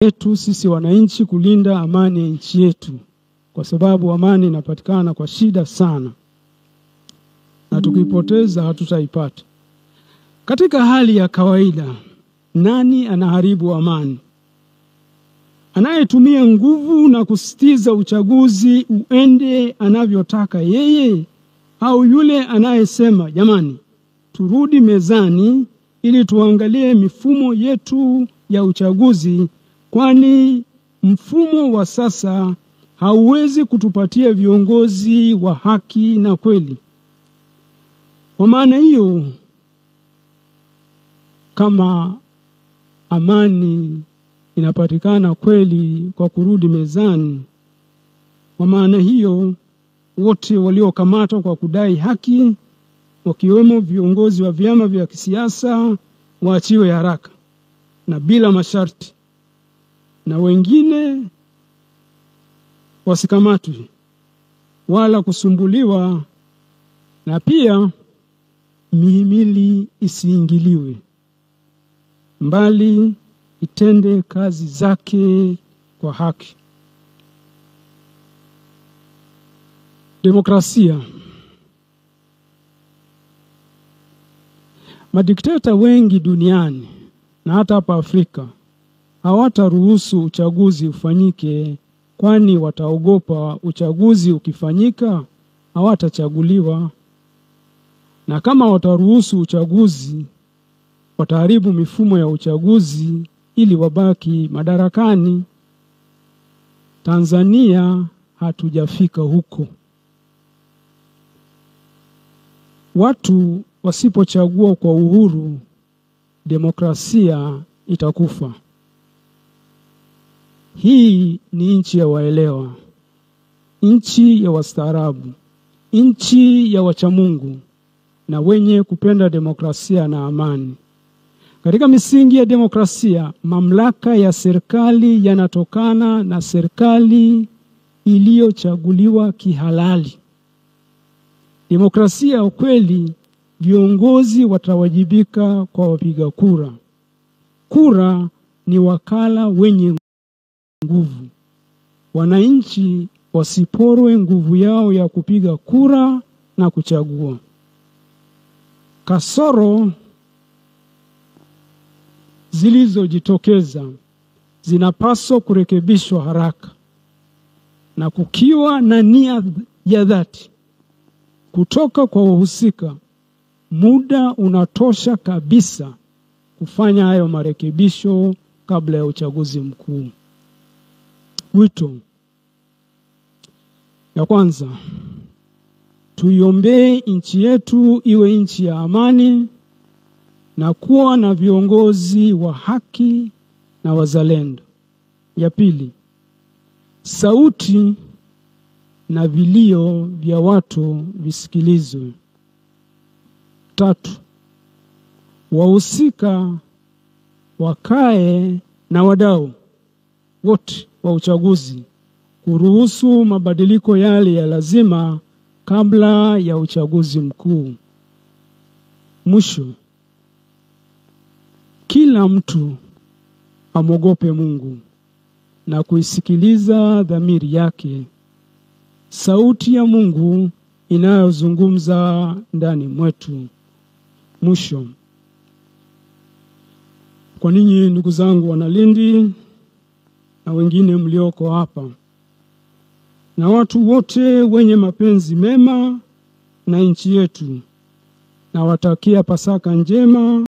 yetu sisi wananchi kulinda amani ya nchi yetu, kwa sababu amani inapatikana kwa shida sana, na tukipoteza hatutaipata. Katika hali ya kawaida, nani anaharibu amani? Anayetumia nguvu na kusitiza uchaguzi uende anavyotaka yeye, au yule anayesema jamani, turudi mezani ili tuangalie mifumo yetu ya uchaguzi, kwani mfumo wa sasa hauwezi kutupatia viongozi wa haki na kweli. Kwa maana hiyo, kama amani inapatikana kweli kwa kurudi mezani, kwa maana hiyo wote waliokamatwa kwa kudai haki, wakiwemo viongozi wa vyama vya kisiasa, waachiwe haraka na bila masharti, na wengine wasikamatwe wala kusumbuliwa, na pia mihimili isiingiliwe, mbali itende kazi zake kwa haki. Demokrasia. Madikteta wengi duniani na hata hapa Afrika hawataruhusu uchaguzi ufanyike, kwani wataogopa uchaguzi ukifanyika hawatachaguliwa, na kama wataruhusu uchaguzi wataharibu mifumo ya uchaguzi ili wabaki madarakani. Tanzania hatujafika huko. Watu wasipochagua kwa uhuru, demokrasia itakufa. Hii ni nchi ya waelewa, nchi ya wastaarabu, nchi ya wachamungu na wenye kupenda demokrasia na amani. Katika misingi ya demokrasia, mamlaka ya serikali yanatokana na serikali iliyochaguliwa kihalali. Demokrasia ya kweli, viongozi watawajibika kwa wapiga kura. Kura ni wakala wenye nguvu. Wananchi wasiporwe nguvu yao ya kupiga kura na kuchagua. Kasoro zilizojitokeza zinapaswa kurekebishwa haraka, na kukiwa na nia ya dhati kutoka kwa wahusika, muda unatosha kabisa kufanya hayo marekebisho kabla ya uchaguzi mkuu. Wito. Ya kwanza, tuiombee nchi yetu iwe nchi ya amani na kuwa na viongozi wa haki na wazalendo. Ya pili, sauti na vilio vya watu visikilizwe. Tatu, wahusika wakae na wadau wote wa uchaguzi kuruhusu mabadiliko yale ya lazima kabla ya uchaguzi mkuu. Mwisho, kila mtu amwogope Mungu na kuisikiliza dhamiri yake, sauti ya Mungu inayozungumza ndani mwetu. Mwisho, kwa ninyi ndugu zangu Wanalindi na wengine mlioko hapa, na watu wote wenye mapenzi mema na nchi yetu, na watakia Pasaka njema